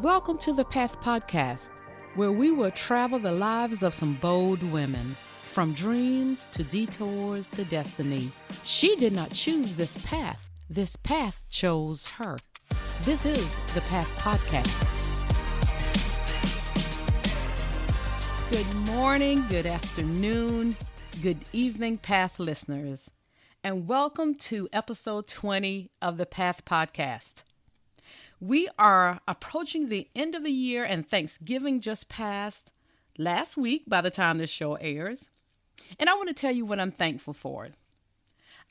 Welcome to the Path Podcast, where we will travel the lives of some bold women, from dreams to detours to destiny. She did not choose this path chose her. This is the Path Podcast. Good morning, good afternoon, good evening, Path listeners, and welcome to episode 20 of the Path Podcast. We are approaching the end of the year, and Thanksgiving just passed last week by the time this show airs. And I want to tell you what I'm thankful for.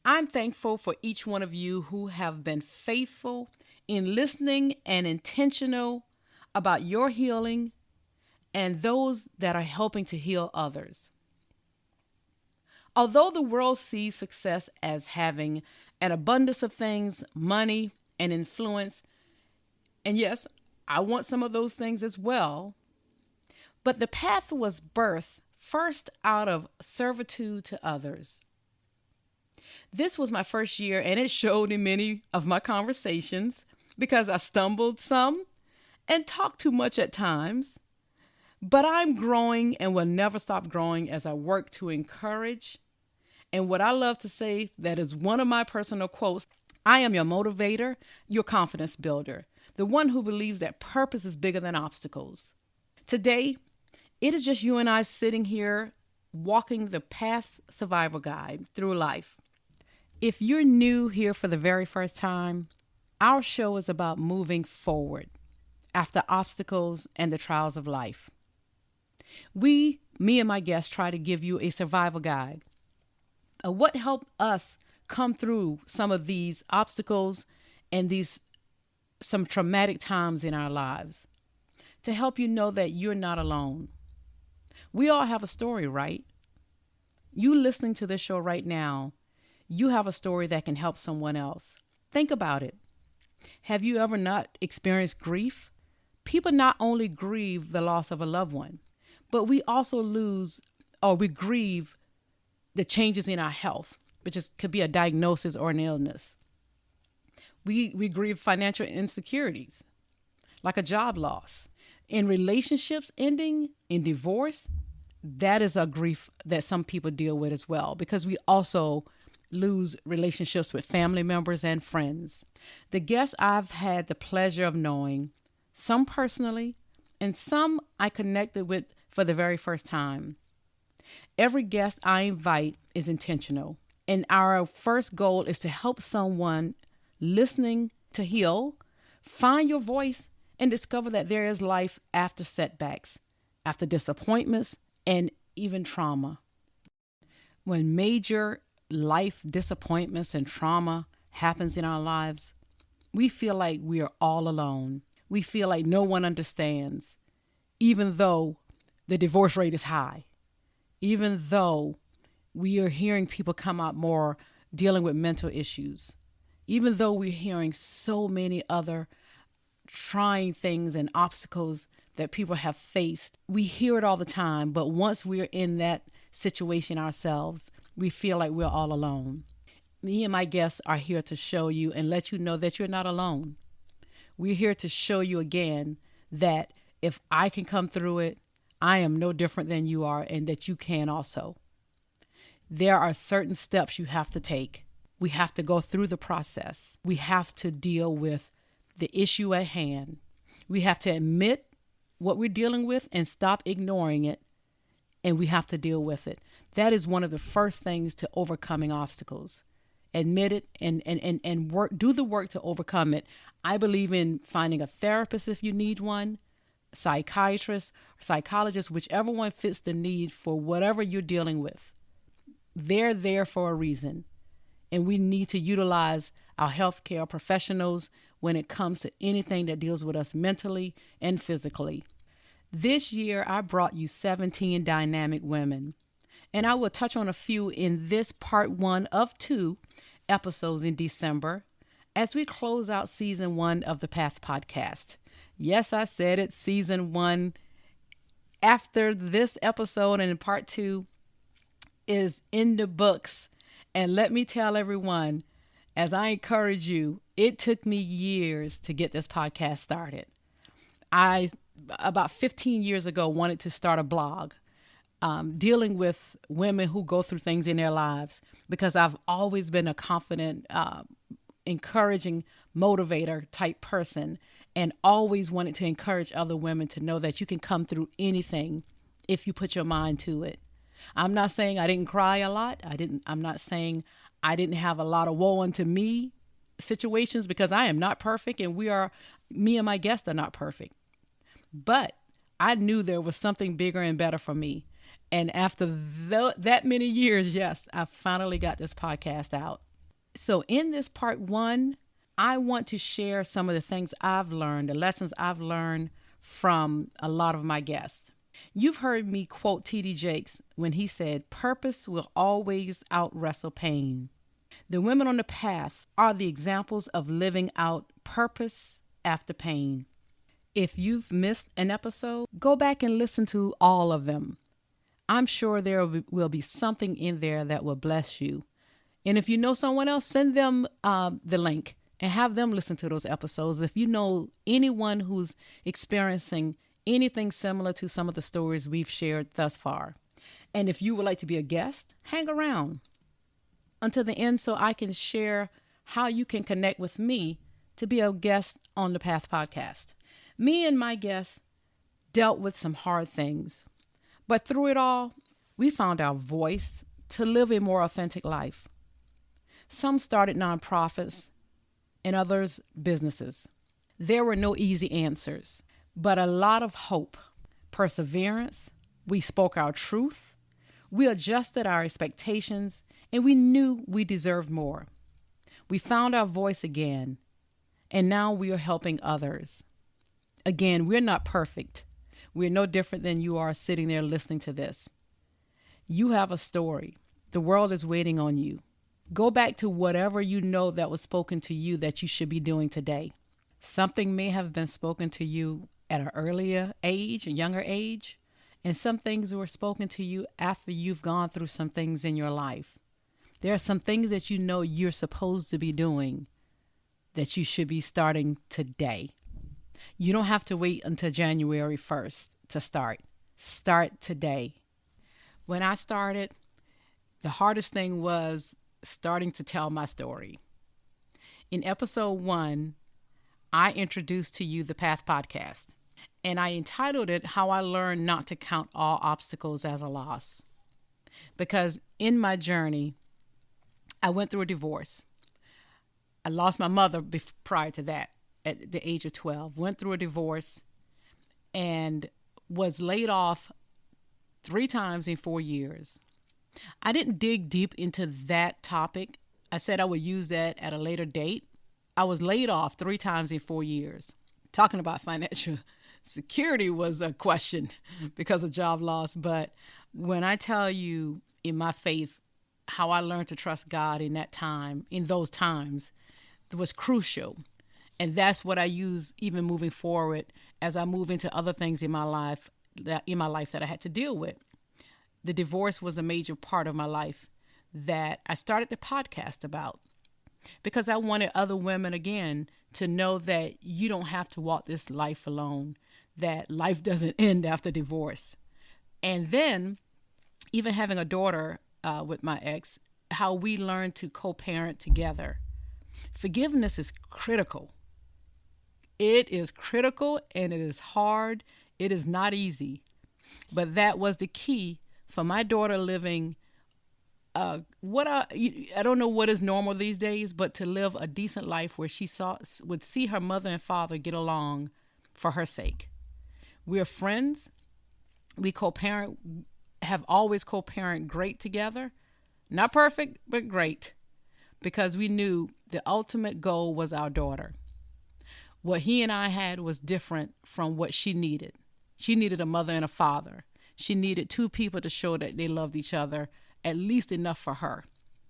I'm thankful for each one of you who have been faithful in listening and intentional about your healing and those that are helping to heal others. Although the world sees success as having an abundance of things, money, and influence, and yes, I want some of those things as well. But the path was birthed first out of servitude to others. This was my first year, and it showed in many of my conversations because I stumbled some and talked too much at times. But I'm growing and will never stop growing as I work to encourage. And what I love to say, that is one of my personal quotes, I am your motivator, your confidence builder. The one who believes that purpose is bigger than obstacles. Today, it is just you and I sitting here walking the Path Survival Guide through life. If you're new here for the very first time, our show is about moving forward after obstacles and the trials of life. Me and my guests, try to give you a survival guide of what helped us come through some of these obstacles and some traumatic times in our lives, to help you know that you're not alone. We all have a story, right? You listening to this show right now, you have a story that can help someone else. Think about it. Have you ever not experienced grief? People not only grieve the loss of a loved one, but we also we grieve the changes in our health, which could be a diagnosis or an illness. We grieve financial insecurities, like a job loss. In relationships ending, in divorce, that is a grief that some people deal with as well, because we also lose relationships with family members and friends. The guests I've had the pleasure of knowing, some personally, and some I connected with for the very first time. Every guest I invite is intentional, and our first goal is to help someone listening to heal, find your voice, and discover that there is life after setbacks, after disappointments, and even trauma. When major life disappointments and trauma happens in our lives, we feel like we are all alone. We feel like no one understands, even though the divorce rate is high, even though we are hearing people come out more dealing with mental issues. Even though we're hearing so many other trying things and obstacles that people have faced, we hear it all the time. But once we're in that situation ourselves, we feel like we're all alone. Me and my guests are here to show you and let you know that you're not alone. We're here to show you again that if I can come through it, I am no different than you are, and that you can also. There are certain steps you have to take. We have to go through the process. We have to deal with the issue at hand. We have to admit what we're dealing with and stop ignoring it. And we have to deal with it. That is one of the first things to overcoming obstacles. Admit it and do the work to overcome it. I believe in finding a therapist if you need one, psychiatrist, psychologist, whichever one fits the need for whatever you're dealing with. They're there for a reason. And we need to utilize our healthcare professionals when it comes to anything that deals with us mentally and physically. This year, I brought you 17 dynamic women, and I will touch on a few in this part 1 of 2 episodes in December as we close out season 1 of the Path Podcast. Yes, I said it, season 1. After this episode and in part 2 is in the books. And let me tell everyone, as I encourage you, it took me years to get this podcast started. I, about 15 years ago, wanted to start a blog dealing with women who go through things in their lives because I've always been a confident, encouraging motivator type person and always wanted to encourage other women to know that you can come through anything if you put your mind to it. I'm not saying I didn't cry a lot. I'm not saying I didn't have a lot of woe unto me situations because I am not perfect and me and my guests are not perfect. But I knew there was something bigger and better for me. And after that many years, yes, I finally got this podcast out. So in this part 1, I want to share some of the things I've learned, the lessons I've learned from a lot of my guests. You've heard me quote T.D. Jakes when he said, "Purpose will always out-wrestle pain." The women on the path are the examples of living out purpose after pain. If you've missed an episode, go back and listen to all of them. I'm sure there will be something in there that will bless you. And if you know someone else, send them the link and have them listen to those episodes. If you know anyone who's experiencing anything similar to some of the stories we've shared thus far. And if you would like to be a guest, hang around until the end so I can share how you can connect with me to be a guest on the Path podcast. Me and my guests dealt with some hard things, but through it all, we found our voice to live a more authentic life. Some started nonprofits and others businesses. There were no easy answers, but a lot of hope, perseverance. We spoke our truth. We adjusted our expectations, and we knew we deserved more. We found our voice again, and now we are helping others. Again, we're not perfect. We're no different than you are sitting there listening to this. You have a story. The world is waiting on you. Go back to whatever you know that was spoken to you that you should be doing today. Something may have been spoken to you at an earlier age, a younger age, and some things were spoken to you after you've gone through some things in your life. There are some things that you know you're supposed to be doing that you should be starting today. You don't have to wait until January 1st to start. Start today. When I started, the hardest thing was starting to tell my story. In episode 1, I introduced to you the Path podcast, and I entitled it How I Learned Not to Count All Obstacles as a Loss. Because in my journey, I went through a divorce. I lost my mother prior to that at the age of 12, went through a divorce and was laid off 3 times in 4 years. I didn't dig deep into that topic. I said I would use that at a later date. I was laid off 3 times in 4 years. Talking about financial security was a question because of job loss. But when I tell you in my faith, how I learned to trust God in that time, in those times, it was crucial. And that's what I use even moving forward as I move into other things in my life that I had to deal with. The divorce was a major part of my life that I started the podcast about because I wanted other women, again, to know that you don't have to walk this life alone, that life doesn't end after divorce. And then even having a daughter with my ex, how we learned to co-parent together. Forgiveness is critical. It is critical and it is hard. It is not easy. But that was the key for my daughter living I don't know what is normal these days, but to live a decent life where she would see her mother and father get along for her sake. We're friends. We co-parent, have always co-parent great together. Not perfect, but great. Because we knew the ultimate goal was our daughter. What he and I had was different from what she needed. She needed a mother and a father. She needed 2 people to show that they loved each other, at least enough for her,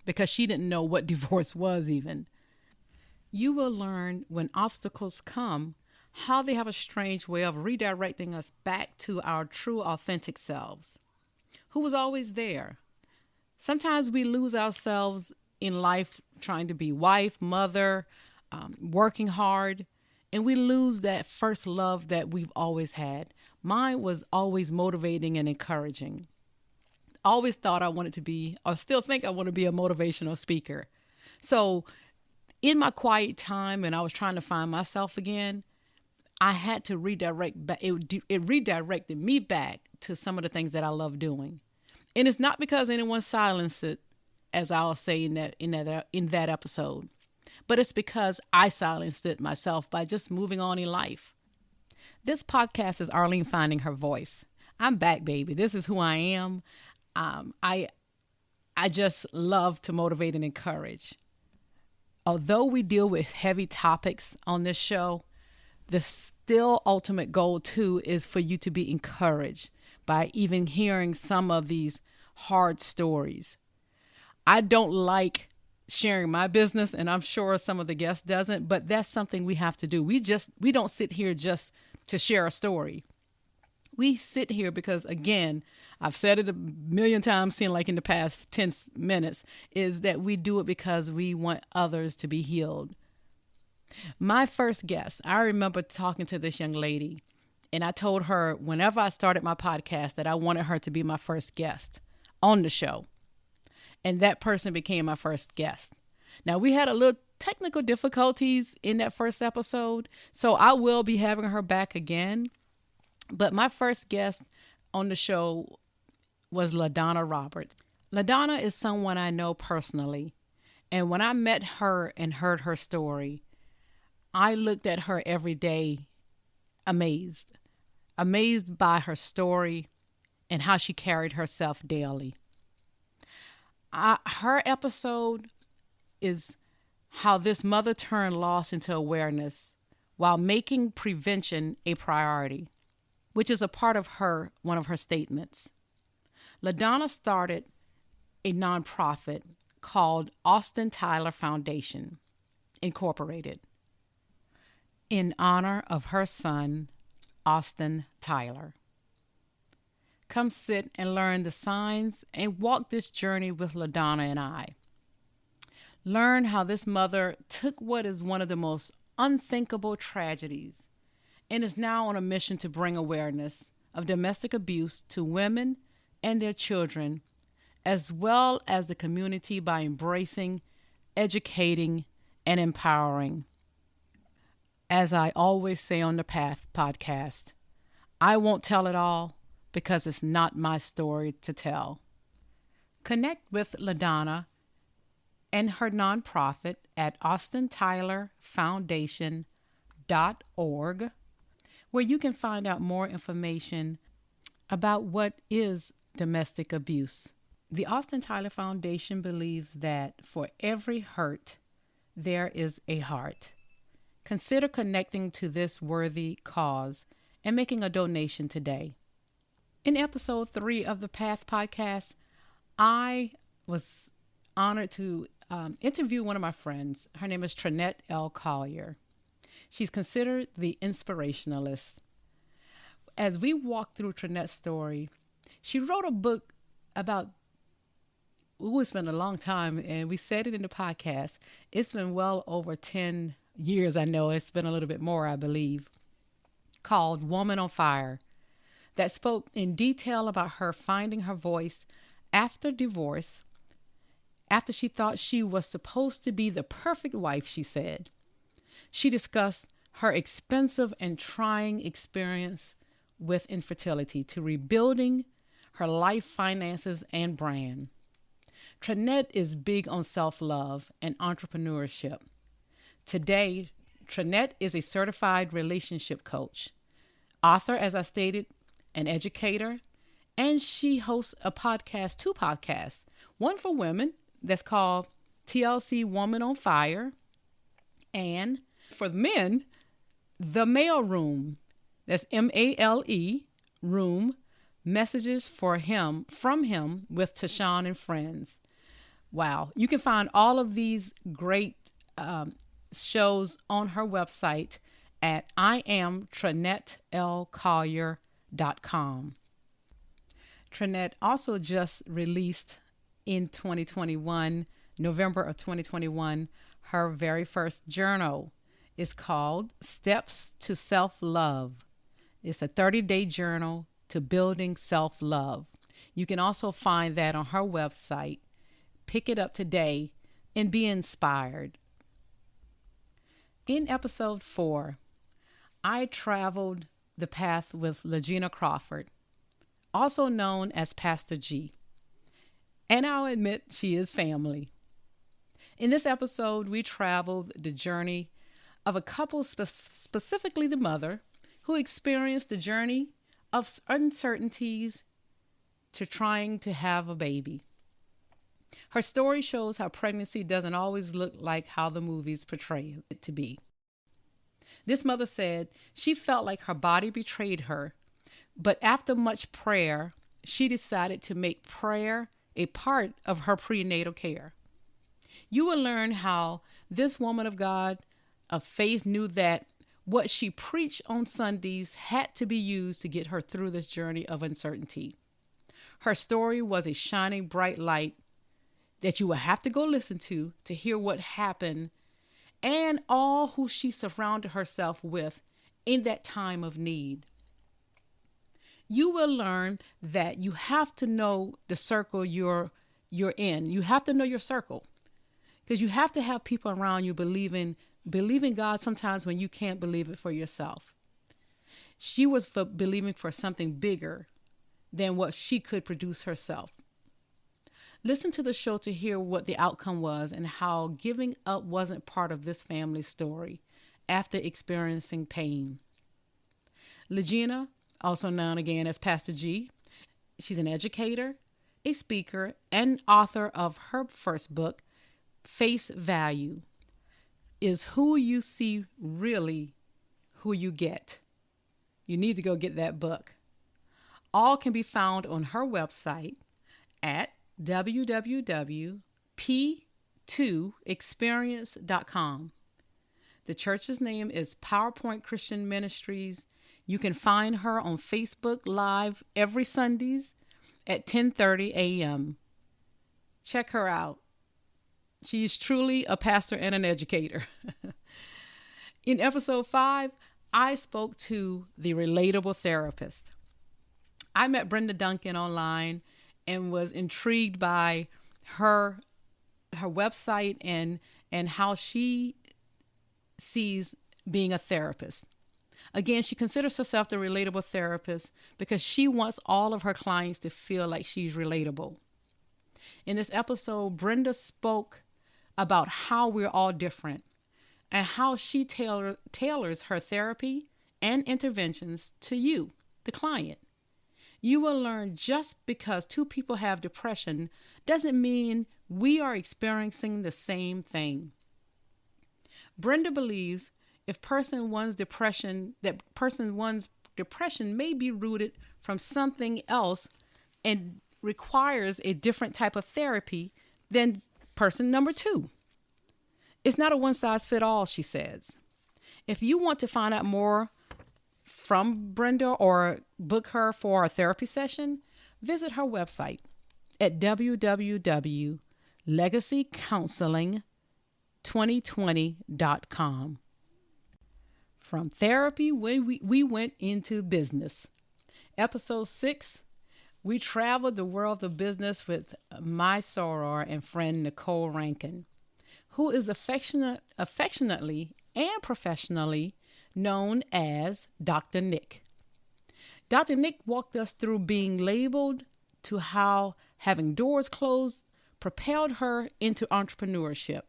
because she didn't know what divorce was even. You will learn when obstacles come how they have a strange way of redirecting us back to our true, authentic selves, who was always there. Sometimes we lose ourselves in life trying to be wife, mother, working hard, and we lose that first love that we've always had. Mine was always motivating and encouraging. Always thought I wanted to be, or still think I want to be, a motivational speaker. So in my quiet time, when I was trying to find myself again, I had to redirect back. It redirected me back to some of the things that I love doing. And it's not because anyone silenced it, as I'll say in that episode, but it's because I silenced it myself by just moving on in life. This podcast is Arlene Finding Her Voice. I'm back, baby. This is who I am. I just love to motivate and encourage. Although we deal with heavy topics on this show, the still ultimate goal too is for you to be encouraged by even hearing some of these hard stories. I don't like sharing my business, and I'm sure some of the guests doesn't, but that's something we have to do. We don't sit here just to share a story. We sit here because, again, I've said it a million times, seeing like in the past 10 minutes, is that we do it because we want others to be healed. My first guest, I remember talking to this young lady, and I told her whenever I started my podcast that I wanted her to be my first guest on the show. And that person became my first guest. Now, we had a little technical difficulties in that first episode, so I will be having her back again. But my first guest on the show was LaDonna Roberts. LaDonna is someone I know personally. And when I met her and heard her story, I looked at her every day amazed by her story and how she carried herself daily. Her episode is how this mother turned loss into awareness while making prevention a priority, which is a part of one of her statements. LaDonna started a nonprofit called Austin Tyler Foundation, Incorporated, in honor of her son, Austin Tyler. Come sit and learn the signs and walk this journey with LaDonna and I. Learn how this mother took what is one of the most unthinkable tragedies and is now on a mission to bring awareness of domestic abuse to women and their children, as well as the community, by embracing, educating, and empowering. As I always say on the Path podcast, I won't tell it all because it's not my story to tell. Connect with LaDonna and her nonprofit at austintylerfoundation.org, where you can find out more information about what is domestic abuse. The Austin Tyler Foundation believes that for every hurt, there is a heart. Consider connecting to this worthy cause and making a donation today. In episode 3 of the Path podcast, I was honored to interview one of my friends. Her name is Pt1of L. Collier. She's considered the inspirationalist. As we walk through Pt1of's story, she wrote a book about, it's been a long time, and we said it in the podcast. It's been well over 10 years, I know. It's been a little bit more, I believe, called Woman on Fire, that spoke in detail about her finding her voice after divorce, after she thought she was supposed to be the perfect wife, she said. She discussed her expensive and trying experience with infertility to rebuilding her life, finances, and brand. Pt1of is big on self-love and entrepreneurship. Today, Pt1of is a certified relationship coach, author, as I stated, an educator, and she hosts two podcasts, one for women that's called TLC Woman on Fire, and for men, The Mail Room, that's MALE Room, Messages from Him with Tashawn and Friends. Wow. You can find all of these great shows on her website at iampt1oflcollier.com. Pt1of also just released in 2021, November of 2021, her very first journal. is called Steps to Self-Love. It's a 30-day journal to building self-love. You can also find that on her website. Pick it up today and be inspired. In episode 4, I traveled the path with Legina Crawford, also known as Pastor G. And I'll admit she is family. In this episode, we traveled the journey of a couple, specifically the mother, who experienced the journey of uncertainties to trying to have a baby. Her story shows how pregnancy doesn't always look like how the movies portray it to be. This mother said she felt like her body betrayed her, but after much prayer, she decided to make prayer a part of her prenatal care. You will learn how this woman of God of faith knew that what she preached on Sundays had to be used to get her through this journey of uncertainty. Her story was a shining bright light that you will have to go listen to hear what happened and all who she surrounded herself with in that time of need. You will learn that you have to know the circle you're in. You have to know your circle, because you have to have people around you believing God sometimes when you can't believe it for yourself. She was believing for something bigger than what she could produce herself. Listen to the show to hear what the outcome was and how giving up wasn't part of this family's story after experiencing pain. Legina, also known again as Pastor G, she's an educator, a speaker, and author of her first book, Face Value. Is who you see really who you get? You need to go get that book. All can be found on her website at www.Pt1of2experience.com. The church's name is PowerPoint Christian Ministries. You can find her on Facebook Live every Sundays at 10:30 a.m. Check her out. She is truly a pastor and an educator. In episode 5, I spoke to the relatable therapist. I met Brenda Duncan online and was intrigued by her website and how she sees being a therapist. Again, she considers herself the relatable therapist because she wants all of her clients to feel like she's relatable. In this episode, Brenda spoke about how we're all different and how she tailors her therapy and interventions to you, the client. You will learn just because two people have depression doesn't mean we are experiencing the same thing. Brenda believes if person one's depression may be rooted from something else and requires a different type of therapy than person number 2. It's not a one-size-fits-all, she says. If you want to find out more from Brenda or book her for a therapy session, visit her website at www.legacycounseling2020.com. From therapy, we went into business. Episode 6, we traveled the world of business with my soror and friend Nicole Rankin, who is affectionately and professionally known as Dr. Nick. Dr. Nick walked us through being labeled to how having doors closed propelled her into entrepreneurship.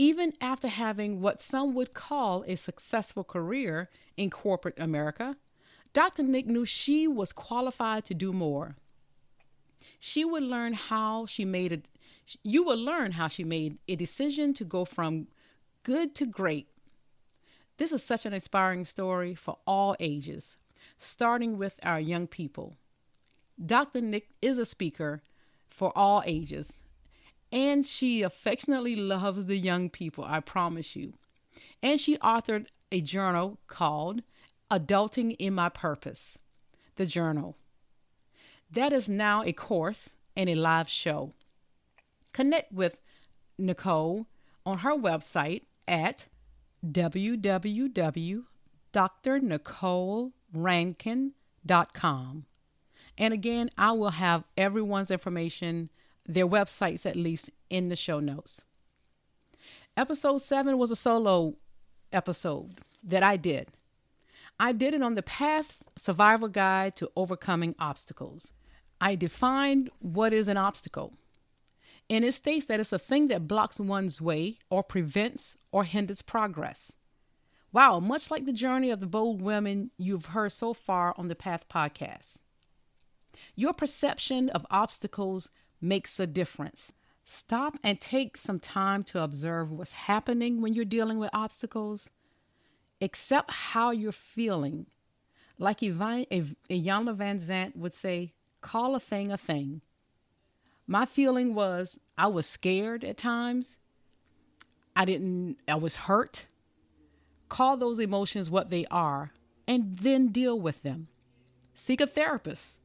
Even after having what some would call a successful career in corporate America, Dr. Nick knew she was qualified to do more. You will learn how she made a decision to go from good to great. This is such an inspiring story for all ages, starting with our young people. Dr. Nick is a speaker for all ages, and she affectionately loves the young people, I promise you. And she authored a journal called Adulting in My Purpose, the journal. That is now a course and a live show. Connect with Nicole on her website at www.drnicolerankin.com. And again, I will have everyone's information, their websites at least, in the show notes. Episode 7 was a solo episode that I did. I did it on the Path Survival Guide to Overcoming Obstacles. I defined what is an obstacle, and it states that it's a thing that blocks one's way or prevents or hinders progress. Wow, much like the journey of the bold women you've heard so far on the Path podcast. Your perception of obstacles makes a difference. Stop and take some time to observe what's happening when you're dealing with obstacles. Accept how you're feeling. Like Iyanla Van Zandt would say, call a thing a thing. My feeling was I was scared at times. I was hurt. Call those emotions what they are and then deal with them. Seek a therapist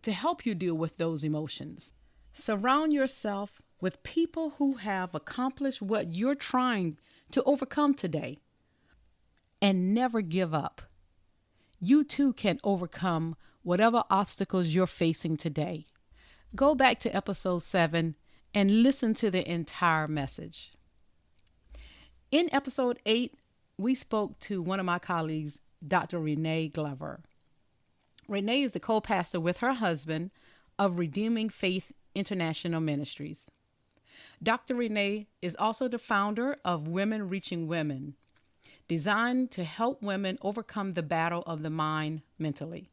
to help you deal with those emotions. Surround yourself with people who have accomplished what you're trying to overcome today. And never give up. You too can overcome whatever obstacles you're facing today. Go back to episode 7 and listen to the entire message. In episode 8, we spoke to one of my colleagues, Dr. Renee Glover. Renee is the co-pastor with her husband of Redeeming Faith International Ministries. Dr. Renee is also the founder of Women Reaching Women, designed to help women overcome the battle of the mind mentally.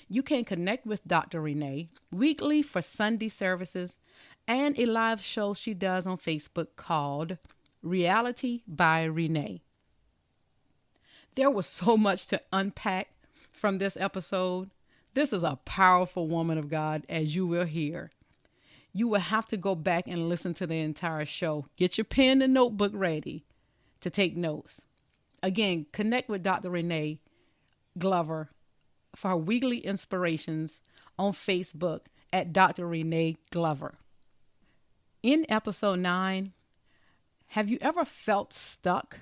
You can connect with Dr. Renee weekly for Sunday services and a live show she does on Facebook called Reality by Renee. There was so much to unpack from this episode. This is a powerful woman of God, as you will hear. You will have to go back and listen to the entire show. Get your pen and notebook ready to take notes. Again, connect with Dr. Renee Glover for her weekly inspirations on Facebook at Dr. Renee Glover. In episode 9, have you ever felt stuck?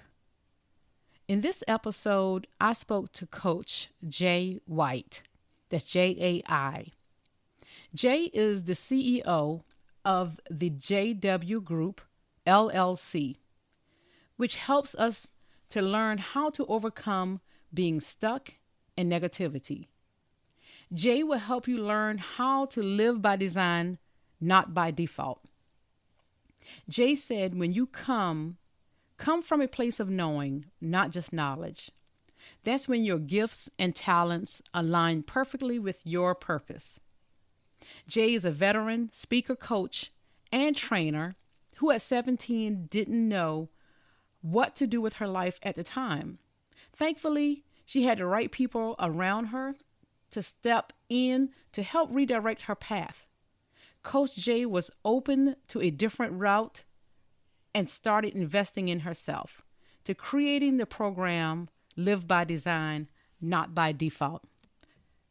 In this episode, I spoke to Coach Jay White. That's Jai. Jay is the CEO of the JW Group, LLC, which helps us to learn how to overcome being stuck in negativity. Jay will help you learn how to live by design, not by default. Jay said, when you come from a place of knowing, not just knowledge. That's when your gifts and talents align perfectly with your purpose. Jay is a veteran, speaker, coach, and trainer who at 17 didn't know what to do with her life at the time. Thankfully, she had the right people around her to step in to help redirect her path. Coach Jay was open to a different route and started investing in herself, to creating the program Live by Design, Not by Default.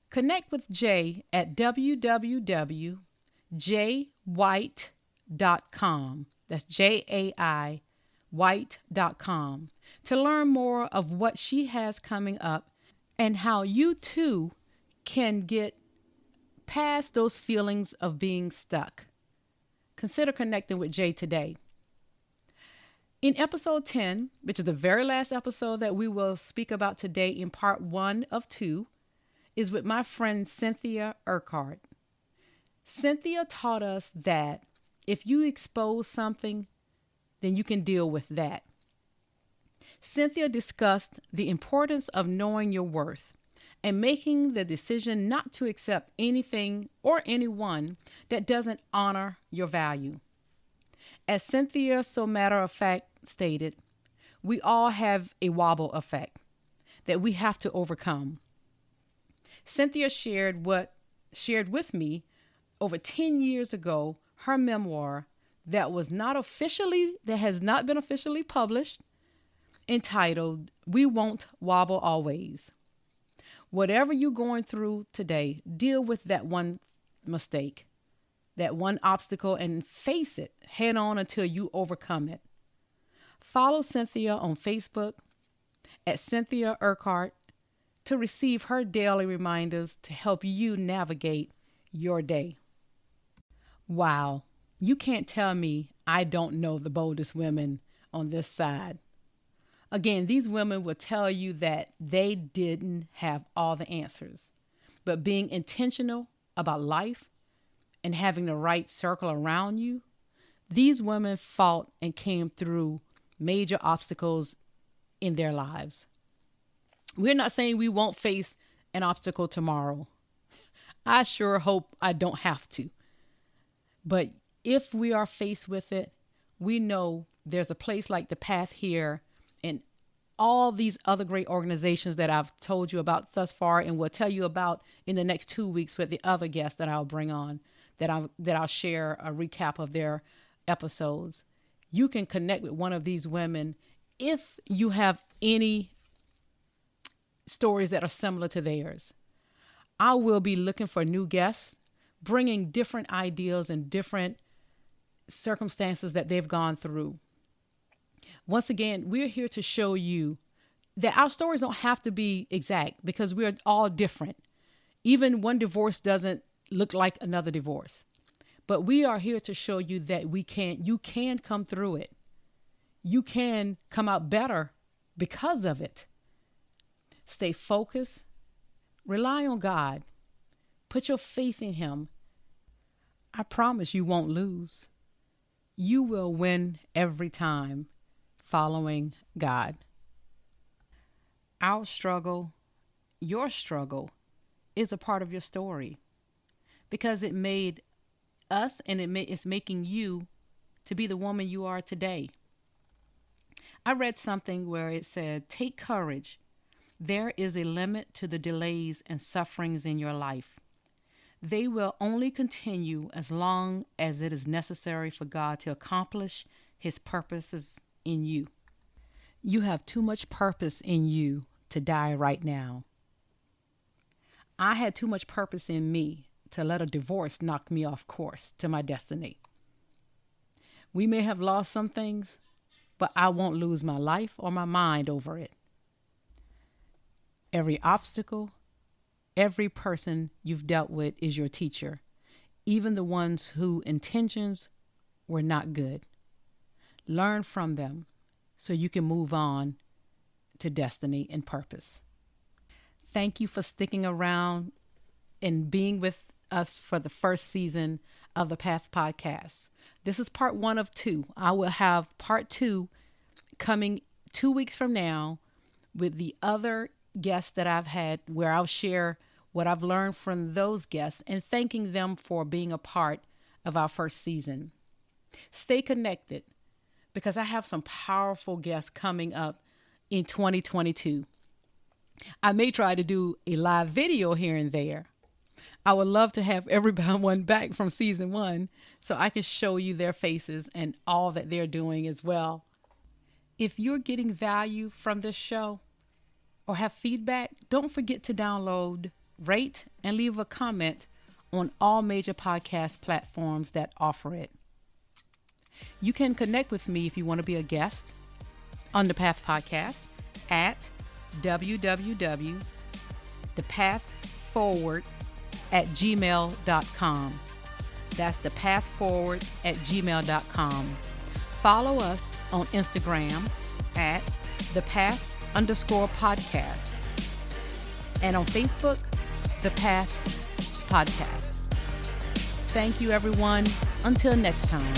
Connect with Jay at www.jaywhite.com. That's Jai white.com to learn more of what she has coming up and how you too can get past those feelings of being stuck. Consider connecting with Jay today. In episode 10, which is the very last episode that we will speak about today in part 1 of 2, is with my friend Cynthia Urquhart. Cynthia taught us that if you expose something, then you can deal with that. Cynthia discussed the importance of knowing your worth and making the decision not to accept anything or anyone that doesn't honor your value. As Cynthia so matter of fact stated, we all have a wobble effect that we have to overcome. Cynthia shared with me over 10 years ago her memoir that has not been officially published, entitled We Won't Wobble Always. Whatever you're going through today, deal with that one mistake, that one obstacle, and face it head on until you overcome it. Follow Cynthia on Facebook at Cynthia Urquhart to receive her daily reminders to help you navigate your day. Wow, you can't tell me I don't know the boldest women on this side. Again, these women will tell you that they didn't have all the answers, but being intentional about life and having the right circle around you, these women fought and came through major obstacles in their lives. We're not saying we won't face an obstacle tomorrow. I sure hope I don't have to. But if we are faced with it, we know there's a place like the Path here and all these other great organizations that I've told you about thus far and will tell you about in the next 2 weeks with the other guests that I'll bring on, that I'll share a recap of their episodes. You can connect with one of these women if you have any stories that are similar to theirs. I will be looking for new guests, bringing different ideas and different circumstances that they've gone through. Once again, we're here to show you that our stories don't have to be exact because we're all different. Even one divorce doesn't look like another divorce. But we are here to show you that you can come through it. You can come out better because of it. Stay focused. Rely on God. Put your faith in Him. I promise you won't lose. You will win every time following God. Our struggle, your struggle, is a part of your story because it made us and it's making you to be the woman you are today. I read something where it said, "Take courage. There is a limit to the delays and sufferings in your life. They will only continue as long as it is necessary for God to accomplish His purposes in you." You have too much purpose in you to die right now. I had too much purpose in me to let a divorce knock me off course to my destiny. We may have lost some things, but I won't lose my life or my mind over it. Every obstacle, every person you've dealt with is your teacher, even the ones whose intentions were not good. Learn from them so you can move on to destiny and purpose. Thank you for sticking around and being with us for the first season of the Path Podcast. This is part 1 of 2. I will have part 2 coming 2 weeks from now with the other guests that I've had, where I'll share what I've learned from those guests and thanking them for being a part of our first season. Stay connected because I have some powerful guests coming up in 2022. I may try to do a live video here and there. I would love to have everyone back from season 1 so I can show you their faces and all that they're doing as well. If you're getting value from this show or have feedback, don't forget to download, rate, and leave a comment on all major podcast platforms that offer it. You can connect with me if you want to be a guest on the Path Podcast at www.thepathforward@gmail.com. That's thepathforward@gmail.com. Follow us on Instagram at thepath_podcast and on Facebook, The Path Podcast. Thank you, everyone. Until next time.